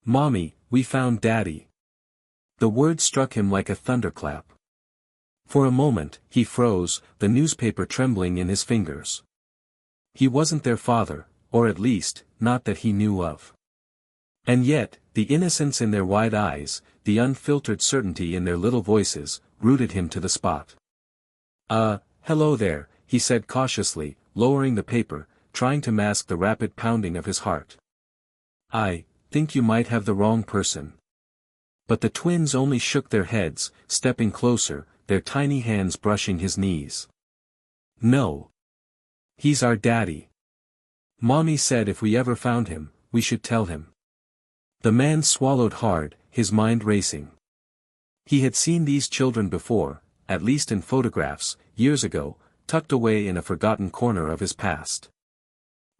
"Mommy, we found Daddy." The word struck him like a thunderclap. For a moment, he froze, the newspaper trembling in his fingers. He wasn't their father, or at least, not that he knew of. And yet, the innocence in their wide eyes, the unfiltered certainty in their little voices, rooted him to the spot. Hello there," he said cautiously, lowering the paper, trying to mask the rapid pounding of his heart. "I think you might have the wrong person." But the twins only shook their heads, stepping closer, their tiny hands brushing his knees. "No. He's our daddy. Mommy said if we ever found him, we should tell him." The man swallowed hard, his mind racing. He had seen these children before, at least in photographs, years ago, tucked away in a forgotten corner of his past.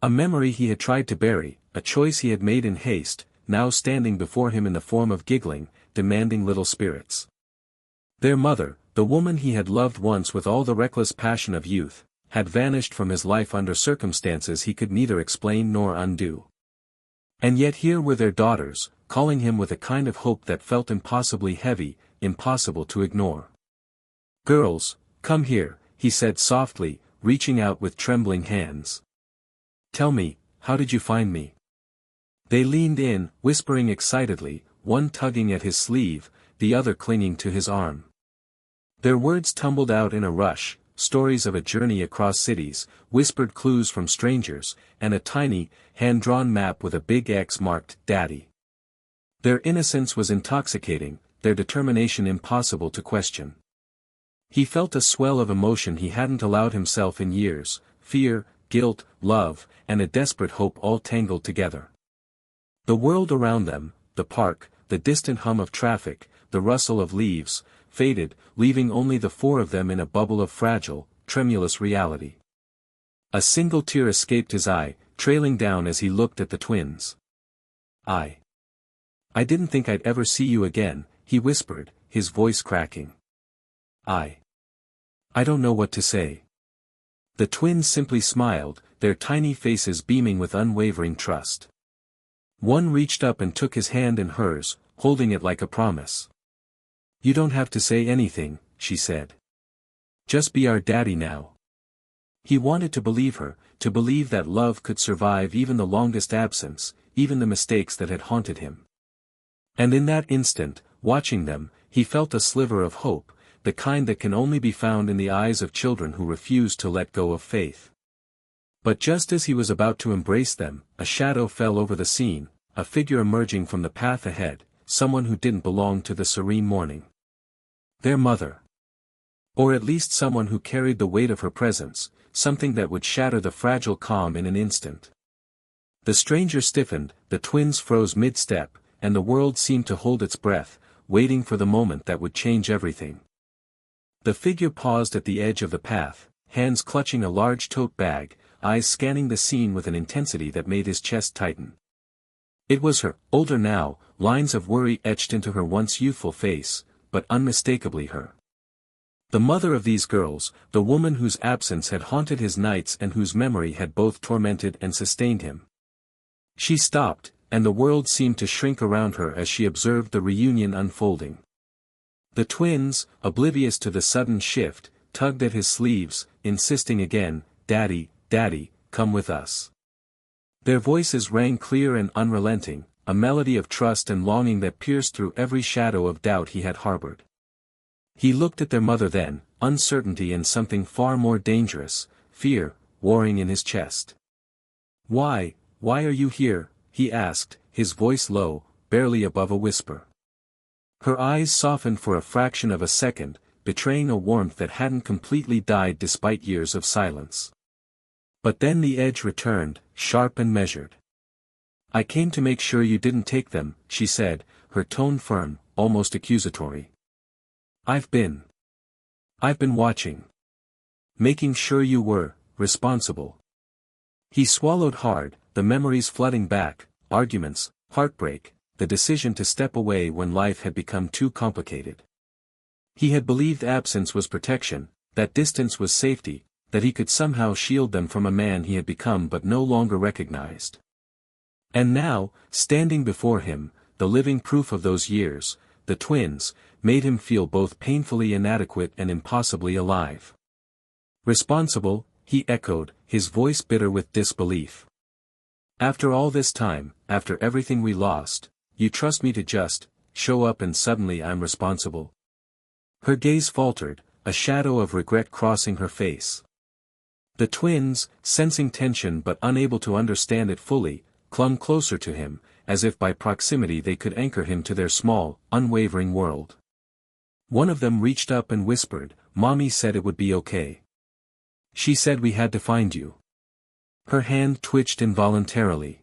A memory he had tried to bury, a choice he had made in haste, now standing before him in the form of giggling, demanding little spirits. Their mother, the woman he had loved once with all the reckless passion of youth, had vanished from his life under circumstances he could neither explain nor undo. And yet here were their daughters, calling him with a kind of hope that felt impossibly heavy, impossible to ignore. "Girls, come here," he said softly, reaching out with trembling hands. "Tell me, how did you find me?" They leaned in, whispering excitedly, one tugging at his sleeve, the other clinging to his arm. Their words tumbled out in a rush, stories of a journey across cities, whispered clues from strangers, and a tiny, hand-drawn map with a big X marked "Daddy." Their innocence was intoxicating, their determination impossible to question. He felt a swell of emotion he hadn't allowed himself in years, fear, guilt, love, and a desperate hope all tangled together. The world around them, the park, the distant hum of traffic, the rustle of leaves, faded, leaving only the four of them in a bubble of fragile, tremulous reality. A single tear escaped his eye, trailing down as he looked at the twins. I didn't think I'd ever see you again," he whispered, his voice cracking. I don't know what to say." The twins simply smiled, their tiny faces beaming with unwavering trust. One reached up and took his hand in hers, holding it like a promise. "You don't have to say anything," she said. "Just be our daddy now." He wanted to believe her, to believe that love could survive even the longest absence, even the mistakes that had haunted him. And in that instant, watching them, he felt a sliver of hope, the kind that can only be found in the eyes of children who refuse to let go of faith. But just as he was about to embrace them, a shadow fell over the scene, a figure emerging from the path ahead, someone who didn't belong to the serene morning. Their mother. Or at least someone who carried the weight of her presence, something that would shatter the fragile calm in an instant. The stranger stiffened, the twins froze mid-step, and the world seemed to hold its breath, waiting for the moment that would change everything. The figure paused at the edge of the path, hands clutching a large tote bag, eyes scanning the scene with an intensity that made his chest tighten. It was her, older now, lines of worry etched into her once youthful face, but unmistakably her. The mother of these girls, the woman whose absence had haunted his nights and whose memory had both tormented and sustained him. She stopped, and the world seemed to shrink around her as she observed the reunion unfolding. The twins, oblivious to the sudden shift, tugged at his sleeves, insisting again, "Daddy, Daddy, come with us." Their voices rang clear and unrelenting, a melody of trust and longing that pierced through every shadow of doubt he had harbored. He looked at their mother then, uncertainty and something far more dangerous, fear, warring in his chest. Why are you here?" he asked, his voice low, barely above a whisper. Her eyes softened for a fraction of a second, betraying a warmth that hadn't completely died despite years of silence. But then the edge returned, sharp and measured. "I came to make sure you didn't take them," she said, her tone firm, almost accusatory. I've been watching. Making sure you were responsible." He swallowed hard, the memories flooding back, arguments, heartbreak, the decision to step away when life had become too complicated. He had believed absence was protection, that distance was safety, that he could somehow shield them from a man he had become but no longer recognized. And now, standing before him, the living proof of those years, the twins, made him feel both painfully inadequate and impossibly alive. Responsible, he echoed, his voice bitter with disbelief. After all this time, after everything we lost, you trust me to just show up and suddenly I'm responsible? Her gaze faltered, a shadow of regret crossing her face. The twins, sensing tension but unable to understand it fully, clung closer to him, as if by proximity they could anchor him to their small, unwavering world. One of them reached up and whispered, "Mommy said it would be okay. She said we had to find you." Her hand twitched involuntarily.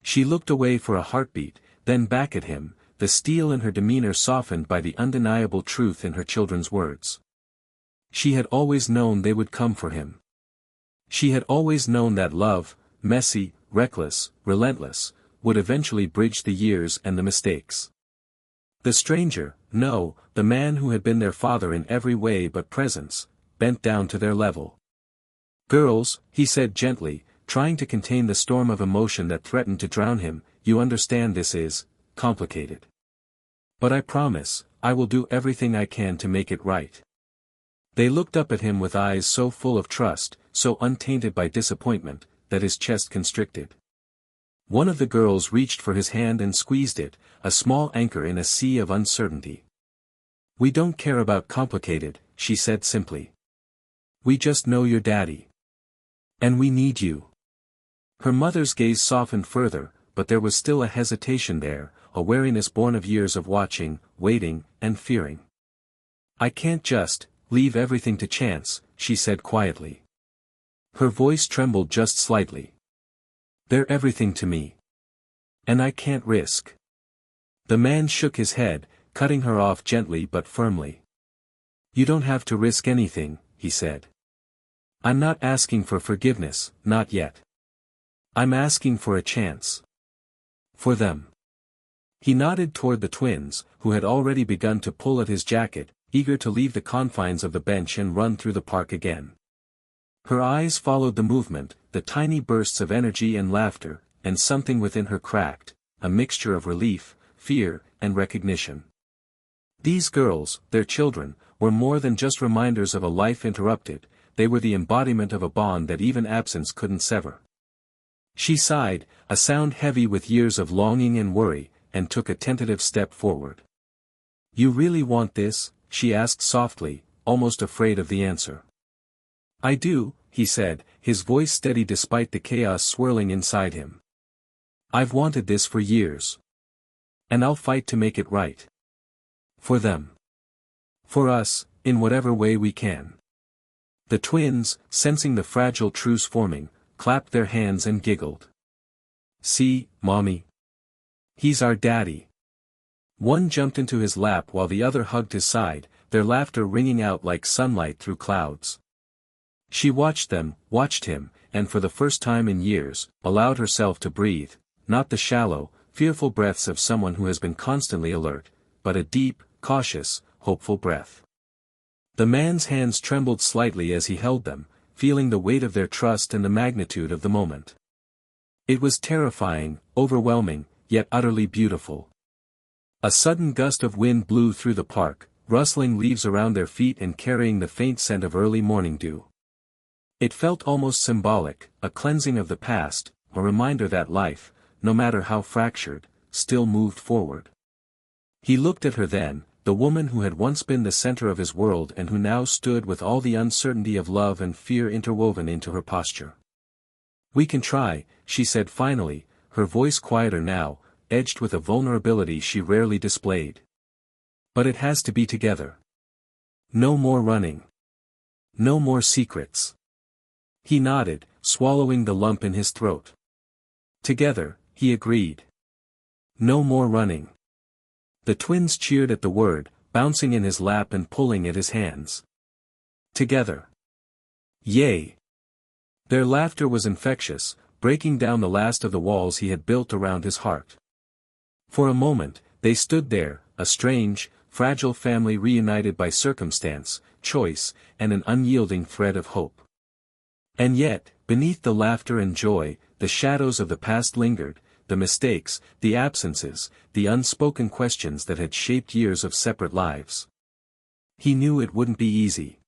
She looked away for a heartbeat, then back at him, the steel in her demeanor softened by the undeniable truth in her children's words. She had always known they would come for him. She had always known that love, messy, reckless, relentless, would eventually bridge the years and the mistakes. The stranger, no, the man who had been their father in every way but presence, bent down to their level. "Girls," he said gently, trying to contain the storm of emotion that threatened to drown him, "you understand this is complicated. But I promise, I will do everything I can to make it right." They looked up at him with eyes so full of trust, so untainted by disappointment, that his chest constricted. One of the girls reached for his hand and squeezed it, a small anchor in a sea of uncertainty. "We don't care about complicated," she said simply. "We just know your daddy. And we need you." Her mother's gaze softened further, but there was still a hesitation there, a wariness born of years of watching, waiting, and fearing. "I can't just leave everything to chance," she said quietly. Her voice trembled just slightly. "They're everything to me. And I can't risk." The man shook his head, cutting her off gently but firmly. "You don't have to risk anything," he said. "I'm not asking for forgiveness, not yet. I'm asking for a chance. For them." He nodded toward the twins, who had already begun to pull at his jacket, eager to leave the confines of the bench and run through the park again. Her eyes followed the movement, the tiny bursts of energy and laughter, and something within her cracked, a mixture of relief, fear, and recognition. These girls, their children, were more than just reminders of a life interrupted, they were the embodiment of a bond that even absence couldn't sever. She sighed, a sound heavy with years of longing and worry, and took a tentative step forward. "You really want this?" she asked softly, almost afraid of the answer. "I do," he said, his voice steady despite the chaos swirling inside him. "I've wanted this for years. And I'll fight to make it right. For them. For us, in whatever way we can." The twins, sensing the fragile truce forming, clapped their hands and giggled. "See, Mommy. He's our daddy." One jumped into his lap while the other hugged his side, their laughter ringing out like sunlight through clouds. She watched them, watched him, and for the first time in years, allowed herself to breathe, not the shallow, fearful breaths of someone who has been constantly alert, but a deep, cautious, hopeful breath. The man's hands trembled slightly as he held them, feeling the weight of their trust and the magnitude of the moment. It was terrifying, overwhelming, yet utterly beautiful. A sudden gust of wind blew through the park, rustling leaves around their feet and carrying the faint scent of early morning dew. It felt almost symbolic, a cleansing of the past, a reminder that life, no matter how fractured, still moved forward. He looked at her then, the woman who had once been the center of his world and who now stood with all the uncertainty of love and fear interwoven into her posture. "We can try," she said finally, her voice quieter now, edged with a vulnerability she rarely displayed. "But it has to be together. No more running. No more secrets." He nodded, swallowing the lump in his throat. "Together," he agreed. "No more running." The twins cheered at the word, bouncing in his lap and pulling at his hands. "Together. Yay!" Their laughter was infectious, breaking down the last of the walls he had built around his heart. For a moment, they stood there, a strange, fragile family reunited by circumstance, choice, and an unyielding thread of hope. And yet, beneath the laughter and joy, the shadows of the past lingered, the mistakes, the absences, the unspoken questions that had shaped years of separate lives. He knew it wouldn't be easy.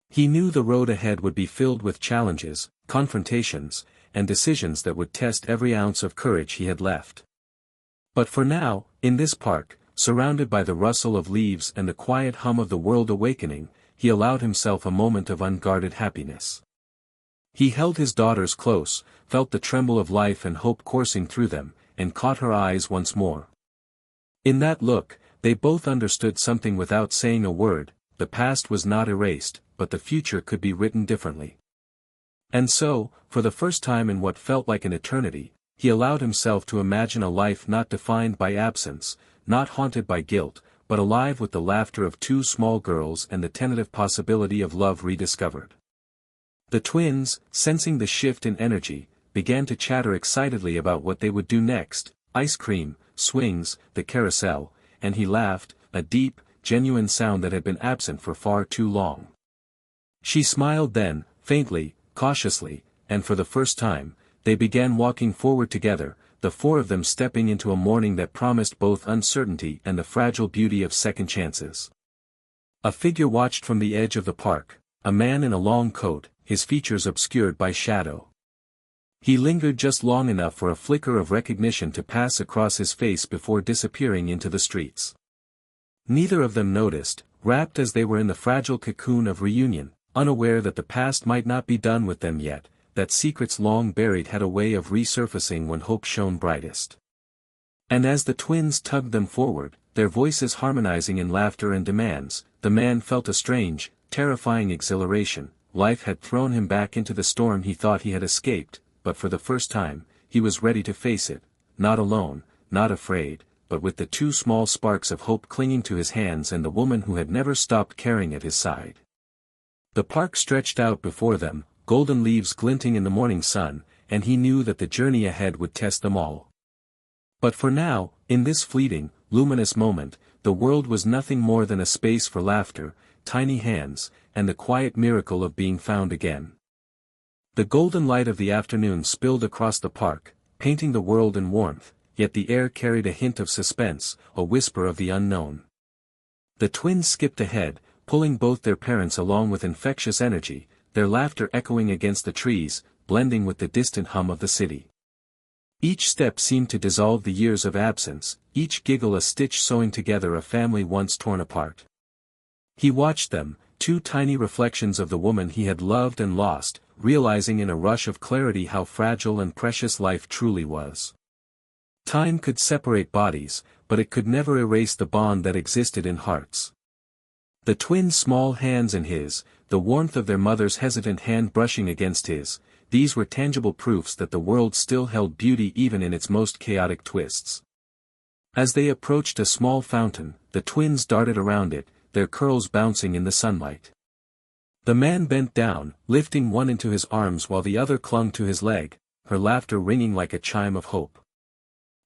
He knew the road ahead would be filled with challenges, confrontations, and decisions that would test every ounce of courage he had left. But for now, in this park, surrounded by the rustle of leaves and the quiet hum of the world awakening, he allowed himself a moment of unguarded happiness. He held his daughters close, felt the tremble of life and hope coursing through them, and caught her eyes once more. In that look, they both understood something without saying a word. The past was not erased, but the future could be written differently. And so, for the first time in what felt like an eternity, he allowed himself to imagine a life not defined by absence, not haunted by guilt, but alive with the laughter of two small girls and the tentative possibility of love rediscovered. The twins, sensing the shift in energy, began to chatter excitedly about what they would do next: ice cream, swings, the carousel, and he laughed, a deep, genuine sound that had been absent for far too long. She smiled then, faintly, cautiously, and for the first time, they began walking forward together, the four of them stepping into a morning that promised both uncertainty and the fragile beauty of second chances. A figure watched from the edge of the park, a man in a long coat, his features obscured by shadow. He lingered just long enough for a flicker of recognition to pass across his face before disappearing into the streets. Neither of them noticed, wrapped as they were in the fragile cocoon of reunion, unaware that the past might not be done with them yet, that secrets long buried had a way of resurfacing when hope shone brightest. And as the twins tugged them forward, their voices harmonizing in laughter and demands, the man felt a strange, terrifying exhilaration. Life had thrown him back into the storm he thought he had escaped, but for the first time, he was ready to face it, not alone, not afraid, but with the two small sparks of hope clinging to his hands and the woman who had never stopped caring at his side. The park stretched out before them, golden leaves glinting in the morning sun, and he knew that the journey ahead would test them all. But for now, in this fleeting, luminous moment, the world was nothing more than a space for laughter, tiny hands, and the quiet miracle of being found again. The golden light of the afternoon spilled across the park, painting the world in warmth, yet the air carried a hint of suspense, a whisper of the unknown. The twins skipped ahead, pulling both their parents along with infectious energy, their laughter echoing against the trees, blending with the distant hum of the city. Each step seemed to dissolve the years of absence, each giggle a stitch sewing together a family once torn apart. He watched them, two tiny reflections of the woman he had loved and lost, realizing in a rush of clarity how fragile and precious life truly was. Time could separate bodies, but it could never erase the bond that existed in hearts. The twins' small hands in his, the warmth of their mother's hesitant hand brushing against his, these were tangible proofs that the world still held beauty even in its most chaotic twists. As they approached a small fountain, the twins darted around it, their curls bouncing in the sunlight. The man bent down, lifting one into his arms while the other clung to his leg, her laughter ringing like a chime of hope.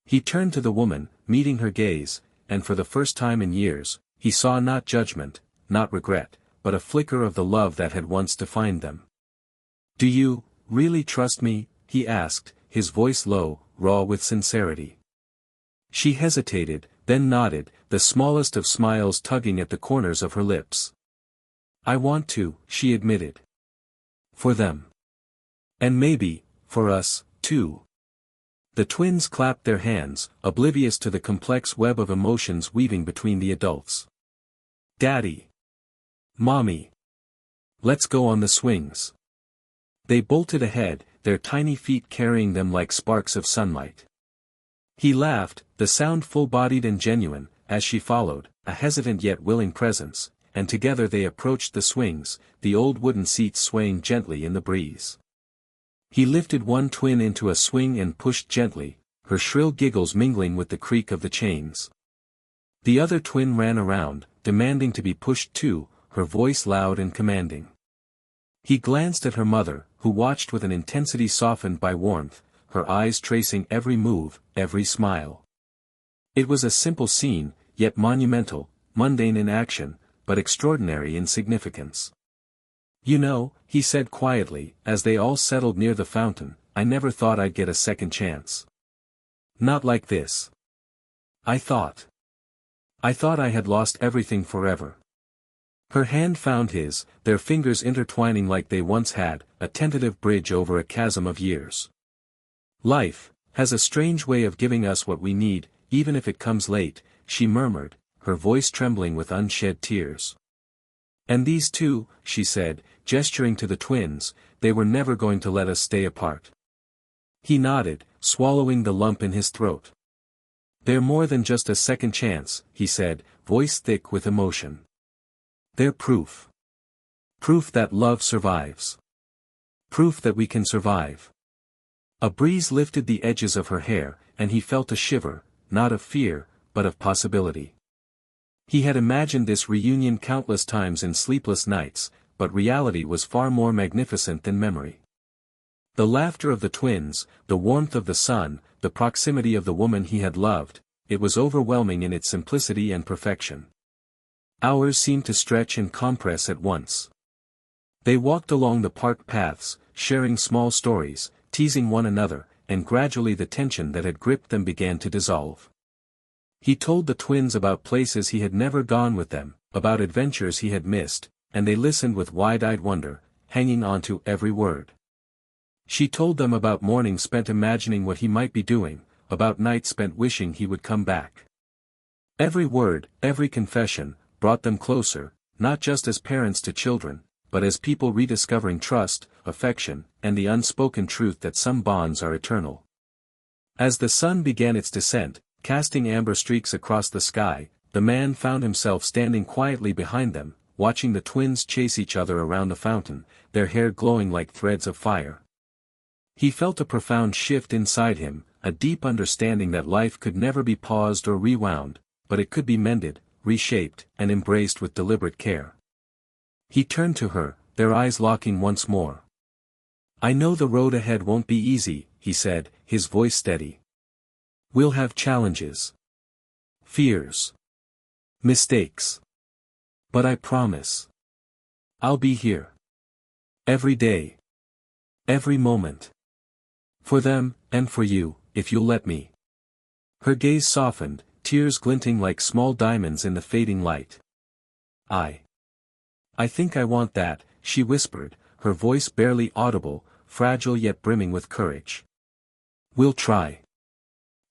He turned to the woman, meeting her gaze, and for the first time in years, he saw not judgment, not regret, but a flicker of the love that had once defined them. "Do you really trust me?" he asked, his voice low, raw with sincerity. She hesitated, then nodded, the smallest of smiles tugging at the corners of her lips. "I want to," she admitted. "For them. And maybe, for us, too." The twins clapped their hands, oblivious to the complex web of emotions weaving between the adults. "Daddy. Mommy. Let's go on the swings." They bolted ahead, their tiny feet carrying them like sparks of sunlight. He laughed, the sound full-bodied and genuine, as she followed, a hesitant yet willing presence, and together they approached the swings, the old wooden seats swaying gently in the breeze. He lifted one twin into a swing and pushed gently, her shrill giggles mingling with the creak of the chains. The other twin ran around, demanding to be pushed too, her voice loud and commanding. He glanced at her mother, who watched with an intensity softened by warmth, her eyes tracing every move, every smile. It was a simple scene, yet monumental, mundane in action, but extraordinary in significance. "You know," he said quietly, as they all settled near the fountain, "I never thought I'd get a second chance." Not like this. I thought. I thought I had lost everything forever. Her hand found his, their fingers intertwining like they once had, a tentative bridge over a chasm of years. Life has a strange way of giving us what we need, even if it comes late, she murmured, her voice trembling with unshed tears. And these two, she said, gesturing to the twins, they were never going to let us stay apart. He nodded, swallowing the lump in his throat. They're more than just a second chance, he said, voice thick with emotion. They're proof. Proof that love survives. Proof that we can survive. A breeze lifted the edges of her hair, and he felt a shiver, not of fear, but of possibility. He had imagined this reunion countless times in sleepless nights, but reality was far more magnificent than memory. The laughter of the twins, the warmth of the sun, the proximity of the woman he had loved, it was overwhelming in its simplicity and perfection. Hours seemed to stretch and compress at once. They walked along the park paths, sharing small stories, teasing one another, and gradually the tension that had gripped them began to dissolve. He told the twins about places he had never gone with them, about adventures he had missed, and they listened with wide-eyed wonder, hanging on to every word. She told them about mornings spent imagining what he might be doing, about nights spent wishing he would come back. Every word, every confession, brought them closer, not just as parents to children, but as people rediscovering trust, affection, and the unspoken truth that some bonds are eternal. As the sun began its descent, casting amber streaks across the sky, the man found himself standing quietly behind them, watching the twins chase each other around the fountain, their hair glowing like threads of fire. He felt a profound shift inside him, a deep understanding that life could never be paused or rewound, but it could be mended, reshaped, and embraced with deliberate care. He turned to her, their eyes locking once more. I know the road ahead won't be easy, he said, his voice steady. We'll have challenges. Fears. Mistakes. But I promise. I'll be here. Every day. Every moment. For them, and for you, if you'll let me. Her gaze softened, tears glinting like small diamonds in the fading light. I think I want that, she whispered, her voice barely audible, fragile yet brimming with courage. We'll try.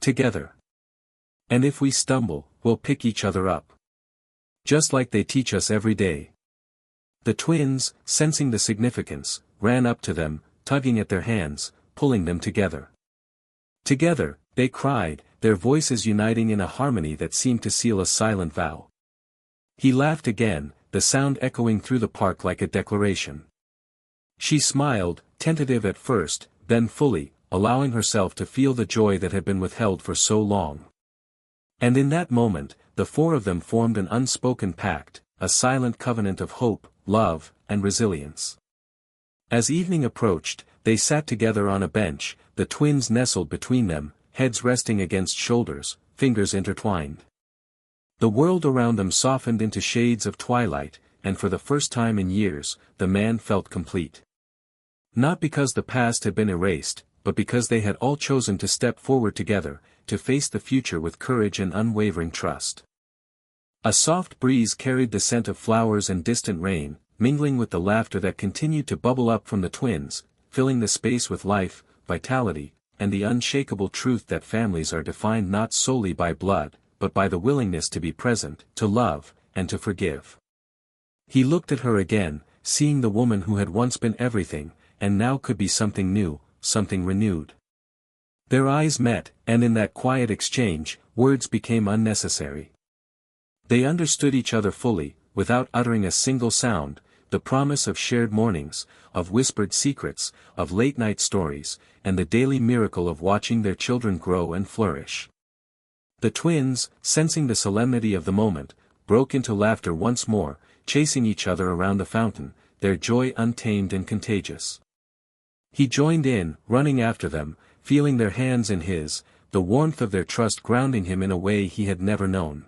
Together. And if we stumble, we'll pick each other up. Just like they teach us every day. The twins, sensing the significance, ran up to them, tugging at their hands, pulling them together. Together, they cried, their voices uniting in a harmony that seemed to seal a silent vow. He laughed again, the sound echoing through the park like a declaration. She smiled, tentative at first, then fully, allowing herself to feel the joy that had been withheld for so long. And in that moment, the four of them formed an unspoken pact, a silent covenant of hope, love, and resilience. As evening approached, they sat together on a bench, the twins nestled between them, heads resting against shoulders, fingers intertwined. The world around them softened into shades of twilight, and for the first time in years, the man felt complete. Not because the past had been erased, but because they had all chosen to step forward together, to face the future with courage and unwavering trust. A soft breeze carried the scent of flowers and distant rain, mingling with the laughter that continued to bubble up from the twins, filling the space with life, vitality, and the unshakable truth that families are defined not solely by blood, but by the willingness to be present, to love, and to forgive. He looked at her again, seeing the woman who had once been everything, and now could be something new, something renewed. Their eyes met, and in that quiet exchange, words became unnecessary. They understood each other fully, without uttering a single sound, the promise of shared mornings, of whispered secrets, of late-night stories, and the daily miracle of watching their children grow and flourish. The twins, sensing the solemnity of the moment, broke into laughter once more, chasing each other around the fountain, their joy untamed and contagious. He joined in, running after them, feeling their hands in his, the warmth of their trust grounding him in a way he had never known.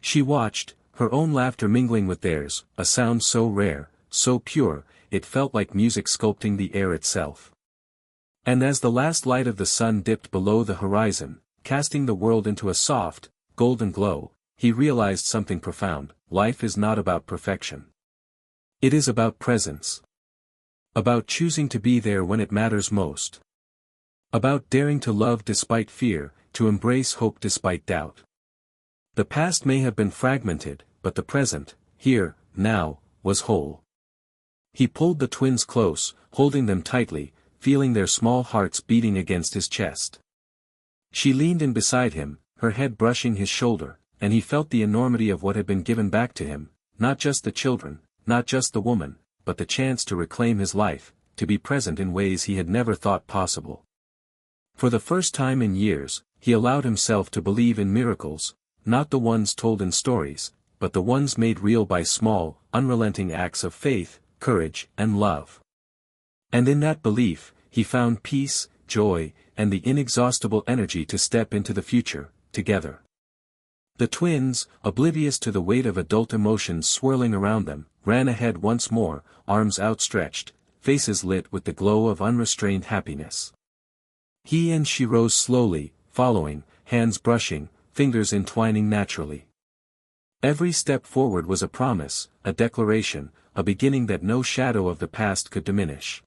She watched, her own laughter mingling with theirs, a sound so rare, so pure, it felt like music sculpting the air itself. And as the last light of the sun dipped below the horizon, casting the world into a soft, golden glow, he realized something profound: life is not about perfection. It is about presence. About choosing to be there when it matters most. About daring to love despite fear, to embrace hope despite doubt. The past may have been fragmented, but the present, here, now, was whole. He pulled the twins close, holding them tightly, feeling their small hearts beating against his chest. She leaned in beside him, her head brushing his shoulder, and he felt the enormity of what had been given back to him, not just the children, not just the woman, but the chance to reclaim his life, to be present in ways he had never thought possible. For the first time in years, he allowed himself to believe in miracles, not the ones told in stories, but the ones made real by small, unrelenting acts of faith, courage, and love. And in that belief, he found peace, joy, and the inexhaustible energy to step into the future, together. The twins, oblivious to the weight of adult emotions swirling around them, ran ahead once more, arms outstretched, faces lit with the glow of unrestrained happiness. He and she rose slowly, following, hands brushing, fingers entwining naturally. Every step forward was a promise, a declaration, a beginning that no shadow of the past could diminish.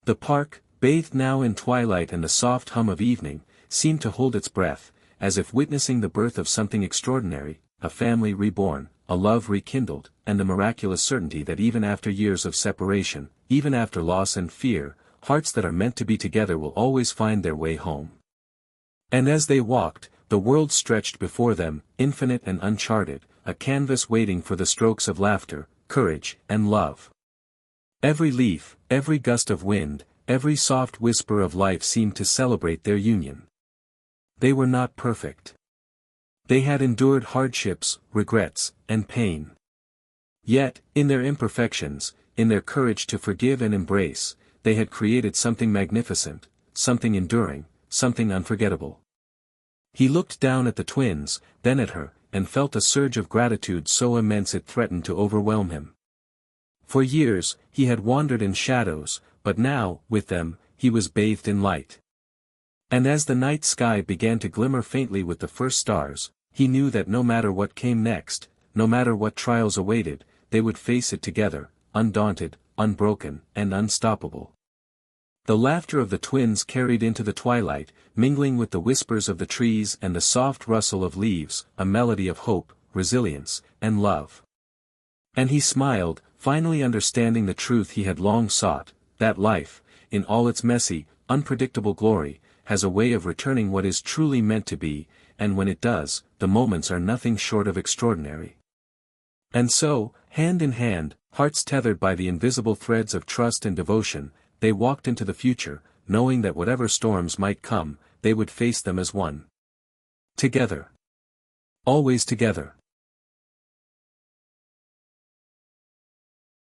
The park, bathed now in twilight and the soft hum of evening, seemed to hold its breath, as if witnessing the birth of something extraordinary, a family reborn, a love rekindled, and the miraculous certainty that even after years of separation, even after loss and fear, hearts that are meant to be together will always find their way home. And as they walked, the world stretched before them, infinite and uncharted, a canvas waiting for the strokes of laughter, courage, and love. Every leaf, every gust of wind, every soft whisper of life seemed to celebrate their union. They were not perfect. They had endured hardships, regrets, and pain. Yet, in their imperfections, in their courage to forgive and embrace, they had created something magnificent, something enduring, something unforgettable. He looked down at the twins, then at her, and felt a surge of gratitude so immense it threatened to overwhelm him. For years, he had wandered in shadows, but now, with them, he was bathed in light. And as the night sky began to glimmer faintly with the first stars, he knew that no matter what came next, no matter what trials awaited, they would face it together, undaunted, unbroken, and unstoppable. The laughter of the twins carried into the twilight, mingling with the whispers of the trees and the soft rustle of leaves, a melody of hope, resilience, and love. And he smiled, finally understanding the truth he had long sought, that life, in all its messy, unpredictable glory, has a way of returning what is truly meant to be, and when it does, the moments are nothing short of extraordinary. And so, hand in hand, hearts tethered by the invisible threads of trust and devotion, they walked into the future, knowing that whatever storms might come, they would face them as one. Together. Always together.